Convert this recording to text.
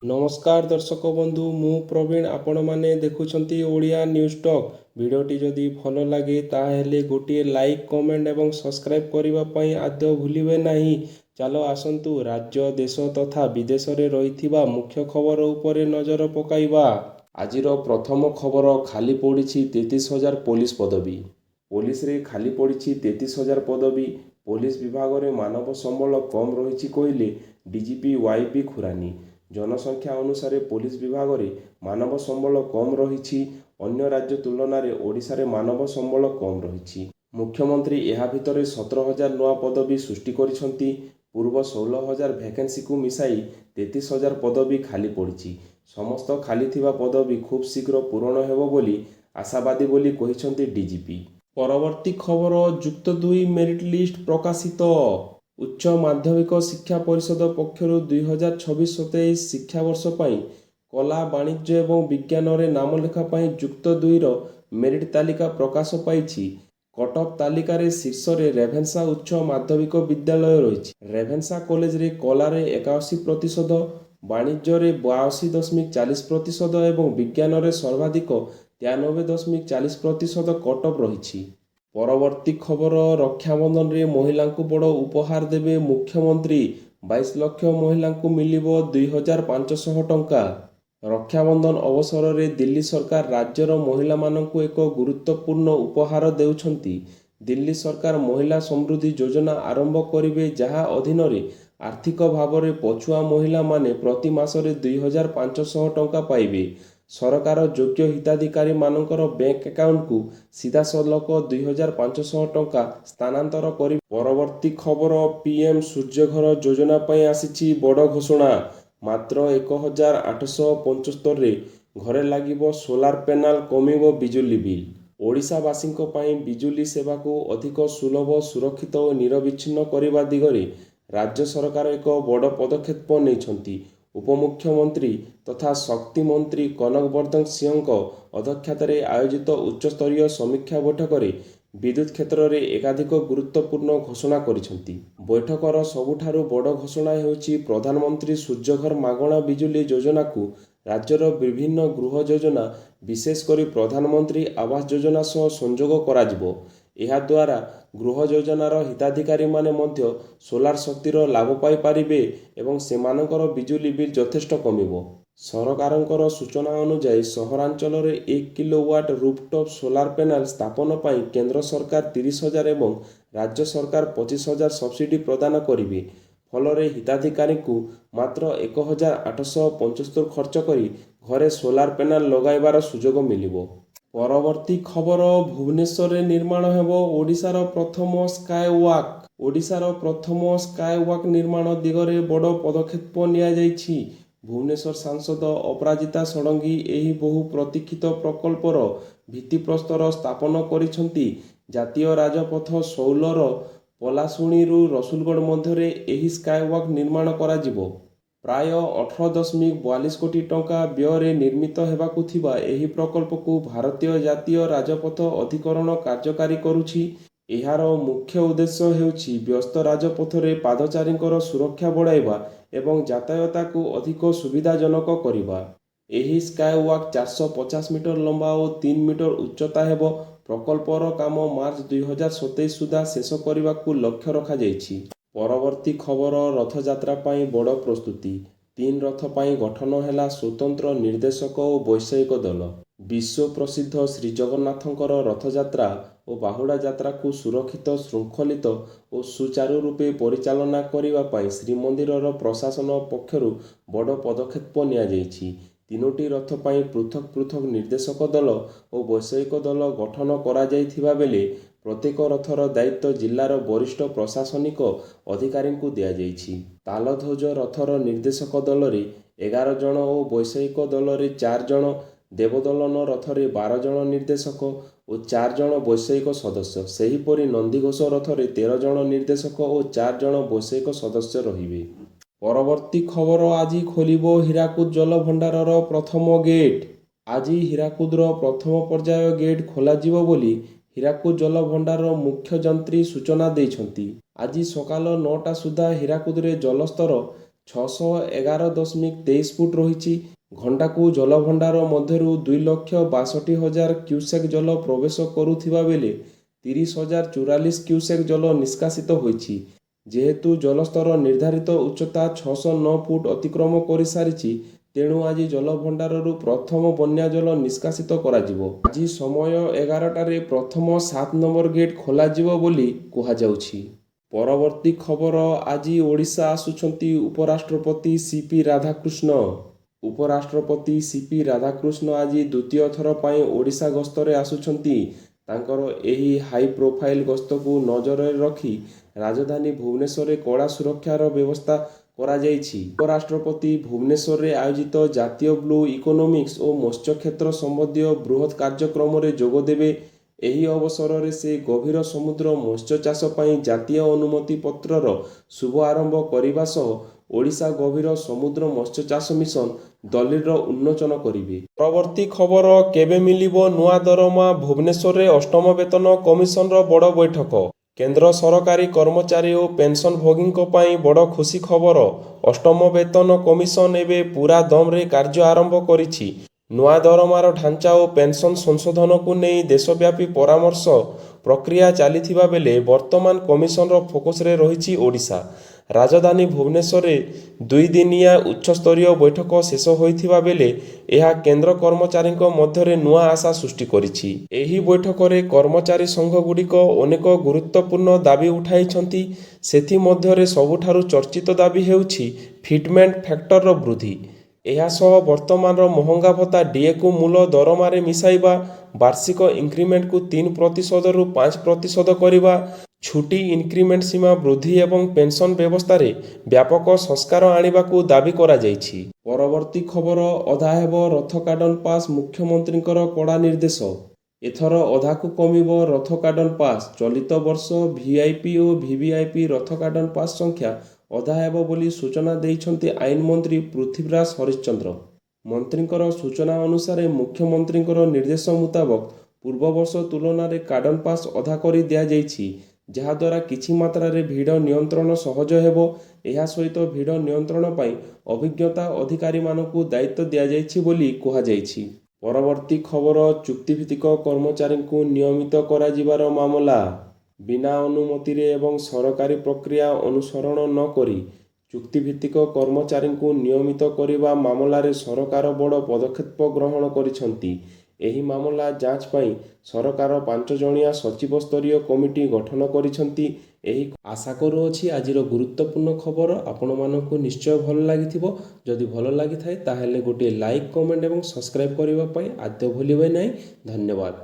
नमस्कार दर्शक बंधु मु प्रवीण आपण माने देखुछंती ओडिया न्यूज टॉक। वीडियोटी जदि भल लगे ताहेले गोटे लाइक कमेंट एवं सब्सक्राइब करने पई आद्य भूलिबे नहीं। चलो आसंतु राज्य देश तथा विदेश रे रहिथिबा मुख्य खबर उपरे नजर पकाइबा। आजिर प्रथम खबर खाली पड़ी 33,000 पुलिस पदवी। पुलिस रे खाली पड़ी 33,000 पदवी। पुलिस विभाग रे मानव संबल कम रही कहले डीजीपी वाईपी खुरानी। जनसंख्या अनुसार पुलिस विभाग में मानव संबल कम रही। अन्य राज्य तुलन में ओडिशा रे मानव संबल कम रही। मुख्यमंत्री यह भितर 17,000 नुआ पदवी सृष्टि करिसेंती। पूर्व 16,000 भैकेंसी को मिसाई 33,000 पदवी खाली पड़ी। समस्त खाली थिबा पदवी खूब शीघ्र पूरण हेबो बोली आशावादी बोली कहिसेंती डीजीपी। परवर्ती खबर जुक्त 2 मेरिट लिस्ट प्रकाशित। उच्च माध्यमिक शिक्षा परिषद पक्षर 2026-27 शिक्षावर्ष पर कला वाणिज्य एवं विज्ञान रे नामलेखा जुक्त 2 मेरिट तालिका प्रकाश पाई। कटअफ तालिकार शीर्ष रे रेभेन्सा उच्च माध्यमिक विद्यालय रही। रेभेन्सा कॉलेज रे कला रे 81%, वाणिज्य रे 82.40% एवं विज्ञान रे सर्वाधिक 93.40% कटअफ रही। परवर्ती खबर रक्षाबंधन रे महिला को बड़ उपहार देवे मुख्यमंत्री। 22 लाख महिला को मिलिबो 2,500 टंका। रक्षाबंधन अवसर रे दिल्ली सरकार राज्यर महिला मानक एक गुरुत्वपूर्ण उपहार देउछंती। दिल्ली सरकार महिला समृद्धि योजना आरंभ करिवे, जहा अधीन रे आर्थिक भाव में पछुआ महिला माने प्रति मासरे 2,500 टंका पाइबे। सरकार योग्य हिताधिकारी मानकर बैंक अकाउंट को सीधा सलख 2,500 टंका स्थानांतर करि। परवर्ती खबर पीएम सूर्यघर योजना पई आसीछि बड़ घोषणा। मात्र 1,875 रे घरे लागिबो सोलार पैनल, कमिबो बिजुली बिल। ओडिशावासींको पई बिजुली सेवा को अधिक सुलभ, सुरक्षित और निरविच्छिन्न करने दिगरे राज्य सरकार एक बड़ पदक्षेप नेइछंती। उपमुख्यमंत्री तथा शक्ति मंत्री कनक वर्धन सिंह अध्यक्षतार आयोजित उच्चस्तरीय समीक्षा बैठक में विद्युत क्षेत्र में एकाधिक गुरुत्वपूर्ण घोषणा करिसेंती। बैठकर सबुठारु बड़ घोषणा हेउछि प्रधानमंत्री सूर्यघर मागणा बिजुली योजना को राज्यर विभिन्न गृह योजना विशेषकर प्रधानमंत्री आवास योजना सह संजोग कराजिबो। यह द्वारा गृह योजनार हिताधिकारी माने मध्य सोलार शक्तिर लाभ पाई पारिबे एवं सेमानकर बिजुली बिल यथेष्ट कमिबो। सरकारंकर सूचना अनुसार सहरांचल रे 1 किलोवाट रूफटॉप सोलार पैनल स्थापन पाई केंद्र सरकार 30,000 एवं राज्य सरकार 25,000 सब्सिडी प्रदान करिवे। फलरे हिताधिकारी को मात्र 1,875 खर्च करी घरे सोलार पैनल लगाइबार सुजोग मिलिबो। परवर्ती खबर भुवनेश्वर रे निर्माण हेबो ओडिशार प्रथम स्काई वॉक। ओडिशार प्रथम स्काई वॉक निर्माण दिगरे बड़ पदक्षेप निया जाइछि। भुवनेश्वर सांसद अपराजिता षडंगी एही बहु प्रतीक्षित प्रकल्पर भित्तिप्रस्तर स्थापन करिसेंती। जातीय राजपथ 16 पलाशुणी रसुलगढ़ मध्य एही स्काई वॉक निर्माण कराजिबो। प्राय 18.42 कोटी टंका व्यय निर्मित हेबाकु थिबा एही प्रकल्प को भारतीय जातीय राजपथ अधिकरण कार्यकारी करुछि। एहार मुख्य उद्देश्य हेउछि व्यस्त राजपथ रे पादचारींकर सुरक्षा बढ़ाइबा एवं यातायात को अधिक सुविधाजनक करिबा। एही स्काई वॉक 450 मीटर लंबा और 3 मीटर उच्चता हेबो। प्रकल्पर काम मार्च 2027 सुधा शेष करने लक्ष्य रखा जाइछि। परवर्ती खबर रथयात्रा पाई बड़ प्रस्तुति। 3 रथ पाई गठन हैला स्वतंत्र निर्देशक और वैषयिक दल। विश्व प्रसिद्ध श्री जगन्नाथंकर रथयात्रा और बाहुड़ा यात्रा को सुरक्षित, श्रृंखलित और सुचारू रूपे परिचालना करिबा पाई श्रीमंदिरर प्रशासन पक्षरु बड़ पदक्षेप निया जाइछि। 3टी रथ पाई पृथक पृथक निर्देशक दल और वैषयिक दल गठन करा जाइथिबा बेले प्रत्येक रथर दायित्व जिलार वरिष्ठ प्रशासनिक अधिकारी को दिया जाइछि। तालध्वज रथर निर्देशक दल रे 11 जन और वैषयिक दल रे 4 जन, देवदलन रथ रे 12 जन निर्देशक और 4 जन वैषयिक सदस्य। सेहीपरि नंदीघोष रथ रे 13 जन निर्देशक और 4 जन वैषयिक सदस्य रहिबे। परवर्ती खबर आज खोलिबो हीराकुद जल भंडारर प्रथम गेट। आज हीराकुदर प्रथम पर्याय गेट खोलाजिबो बोली हीराकुद जल भंडार मुख्य जंत्री सूचना देइछंती। आज सकाल 9टा सुधा हीराकुद रे जलस्तर 611.23 ଫୁଟ ରହିଛି। ଘଣ୍ଟାକୁ ଜଳଭଣ୍ଡାର ମଧ୍ୟରୁ 2,62,000 କ୍ୟୁସେକ୍ ଜଳ ପ୍ରବେଶ କରୁଥିବା ବେଳେ 30,044 କ୍ୟୁସେକ୍ ଜଳ ନିଷ୍କାସିତ ହୋଇଛି। ଯେହେତୁ ଜଳସ୍ତର ନିର୍ଦ୍ଧାରିତ ଉଚ୍ଚତା 609 ଫୁଟ ଅତିକ୍ରମ କରିସାରିଛି, ତେଣୁ ଆଜି ଜଳଭଣ୍ଡାରରୁ ପ୍ରଥମ ବନ୍ୟା ଜଳ ନିଷ୍କାସିତ କରାଯିବ। ଆଜି ସମୟ 11ଟାରେ ପ୍ରଥମ 7 ନମ୍ବର ଗେଟ୍ ଖୋଲାଯିବ ବୋଲି କୁହାଯାଉଛି। ପରବର୍ତ୍ତୀ ଖବର। ଆଜି ଓଡ଼ିଶା ଆସୁଛନ୍ତି ଉପରାଷ୍ଟ୍ରପତି ସିପି ରାଧାକୃଷ୍ଣ। ଉପରାଷ୍ଟ୍ରପତି ସିପି ରାଧାକୃଷ୍ଣ ଆଜି ଦ୍ୱିତୀୟ ଥର ପାଇଁ ଓଡ଼ିଶା ଗସ୍ତରେ ଆସୁଛନ୍ତି। ତାଙ୍କର ଏହି ହାଇ ପ୍ରୋଫାଇଲ୍ ଗସ୍ତକୁ ନଜରରେ ରଖି ରାଜଧାନୀ ଭୁବନେଶ୍ୱରରେ କଡ଼ା ସୁରକ୍ଷାର ବ୍ୟବସ୍ଥା କରାଯାଇଛି। ଉପରାଷ୍ଟ୍ରପତି ଭୁବନେଶ୍ୱରରେ ଆୟୋଜିତ ଜାତୀୟ ବ୍ଲୁ ଇକୋନୋମିକ୍ସ ଓ ମତ୍ସ୍ୟକ୍ଷେତ୍ର ସମ୍ବନ୍ଧୀୟ ବୃହତ୍ କାର୍ଯ୍ୟକ୍ରମରେ ଯୋଗଦେବେ। ଏହି ଅବସରରେ ସେ ଗଭୀର ସମୁଦ୍ର ମତ୍ସ୍ୟଚାଷ ପାଇଁ ଜାତୀୟ ଅନୁମତି ପତ୍ରର ଶୁଭ ଆରମ୍ଭ କରିବା ସହ ଓଡ଼ିଶା ଗଭୀର ସମୁଦ୍ର ମତ୍ସ୍ୟଚାଷ ମିଶନ ଦଲିଲର ଉନ୍ମୋଚନ କରିବେ। ପରବର୍ତ୍ତୀ ଖବର। କେବେ ମିଳିବ ନୂଆ ଦରମା? ଭୁବନେଶ୍ୱରରେ ଅଷ୍ଟମ ବେତନ କମିଶନର ବଡ଼ ବୈଠକ। କେନ୍ଦ୍ର ସରକାରୀ କର୍ମଚାରୀ ଓ ପେନ୍ସନଭୋଗୀଙ୍କ ପାଇଁ ବଡ଼ ଖୁସି ଖବର। ଅଷ୍ଟମ ବେତନ କମିଶନ ଏବେ ପୂରା ଦମରେ କାର୍ଯ୍ୟ ଆରମ୍ଭ କରିଛି। ନୂଆ ଦରମାର ଢାଞ୍ଚା ଓ ପେନ୍ସନ ସଂଶୋଧନକୁ ନେଇ ଦେଶବ୍ୟାପୀ ପରାମର୍ଶ ପ୍ରକ୍ରିୟା ଚାଲିଥିବା ବେଳେ ବର୍ତ୍ତମାନ କମିଶନର ଫୋକସରେ ରହିଛି ଓଡ଼ିଶା। ରାଜଧାନୀ ଭୁବନେଶ୍ୱରରେ 2 ଦିନିଆ ଉଚ୍ଚସ୍ତରୀୟ ବୈଠକ ଶେଷ ହୋଇଥିବା ବେଳେ ଏହା କେନ୍ଦ୍ର କର୍ମଚାରୀଙ୍କ ମଧ୍ୟରେ ନୂଆ ଆଶା ସୃଷ୍ଟି କରିଛି। ଏହି ବୈଠକରେ କର୍ମଚାରୀ ସଂଘଗୁଡ଼ିକ ଅନେକ ଗୁରୁତ୍ୱପୂର୍ଣ୍ଣ ଦାବି ଉଠାଇଛନ୍ତି। ସେଥିମଧ୍ୟରେ ସବୁଠାରୁ ଚର୍ଚ୍ଚିତ ଦାବି ହେଉଛି ଫିଟମେଣ୍ଟ ଫ୍ୟାକ୍ଟରର ବୃଦ୍ଧି। ଏହାସହ ବର୍ତ୍ତମାନର ମହଙ୍ଗା ଭତ୍ତା ଡିଏକୁ ମୂଳ ଦରମାରେ ମିଶାଇବା, ବାର୍ଷିକ ଇନକ୍ରିମେଣ୍ଟକୁ 3%ରୁ 5% କରିବା, ଛୁଟି ଇନକ୍ରିମେଣ୍ଟ ସୀମା ବୃଦ୍ଧି ଏବଂ ପେନ୍ସନ ବ୍ୟବସ୍ଥାରେ ବ୍ୟାପକ ସଂସ୍କାର ଆଣିବାକୁ ଦାବି କରାଯାଇଛି। ପରବର୍ତ୍ତୀ ଖବର। ଅଧା ହେବ ରଥ ଗାର୍ଡନ ପାସ୍। ମୁଖ୍ୟମନ୍ତ୍ରୀଙ୍କର କଡ଼ା ନିର୍ଦ୍ଦେଶ। ଏଥର ଅଧାକୁ କମିବ ରଥ ଗାର୍ଡନ ପାସ୍। ଚଳିତ ବର୍ଷ ଭିଆଇପି ଓ ଭିଭିଆଇପି ରଥ ଗାର୍ଡନ ପାସ୍ ସଂଖ୍ୟା ଅଧା ହେବ ବୋଲି ସୂଚନା ଦେଇଛନ୍ତି ଆଇନମନ୍ତ୍ରୀ ପୃଥ୍ୱୀରାଜ ହରିଚନ୍ଦ୍ର। ମନ୍ତ୍ରୀଙ୍କର ସୂଚନା ଅନୁସାରେ ମୁଖ୍ୟମନ୍ତ୍ରୀଙ୍କର ନିର୍ଦ୍ଦେଶ ମୁତାବକ ପୂର୍ବବର୍ଷ ତୁଳନାରେ ଗାର୍ଡନ ପାସ୍ ଅଧା କରି ଦିଆଯାଇଛି, ଯାହାଦ୍ୱାରା କିଛି ମାତ୍ରାରେ ଭିଡ଼ ନିୟନ୍ତ୍ରଣ ସହଜ ହେବ। ଏହା ସହିତ ଭିଡ଼ ନିୟନ୍ତ୍ରଣ ପାଇଁ ଅଭିଜ୍ଞତା ଅଧିକାରୀମାନଙ୍କୁ ଦାୟିତ୍ୱ ଦିଆଯାଇଛି ବୋଲି କୁହାଯାଇଛି। ପରବର୍ତ୍ତୀ ଖବର। ଚୁକ୍ତିଭିତ୍ତିକ କର୍ମଚାରୀଙ୍କୁ ନିୟମିତ କରାଯିବାର ମାମଲା। ବିନା ଅନୁମତିରେ ଏବଂ ସରକାରୀ ପ୍ରକ୍ରିୟା ଅନୁସରଣ ନ କରି ଚୁକ୍ତିଭିତ୍ତିକ କର୍ମଚାରୀଙ୍କୁ ନିୟମିତ କରିବା ମାମଲାରେ ସରକାର ବଡ଼ ପଦକ୍ଷେପ ଗ୍ରହଣ କରିଛନ୍ତି। ଏହି ମାମଲା ଯାଞ୍ଚ ପାଇଁ ସରକାର 5 ଜଣିଆ ସଚିବ ସ୍ତରୀୟ କମିଟି ଗଠନ କରିଛନ୍ତି। ଏହି ଆଶା କରୁଅଛି ଆଜିର ଗୁରୁତ୍ୱପୂର୍ଣ୍ଣ ଖବର ଆପଣମାନଙ୍କୁ ନିଶ୍ଚୟ ଭଲ ଲାଗିଥିବ। ଯଦି ଭଲ ଲାଗିଥାଏ ତାହେଲେ ଗୋଟିଏ ଲାଇକ୍, କମେଣ୍ଟ ଏବଂ ସବସ୍କ୍ରାଇବ୍ କରିବା ପାଇଁ ଆଦୌ ଭୁଲିବେ ନାହିଁ। ଧନ୍ୟବାଦ।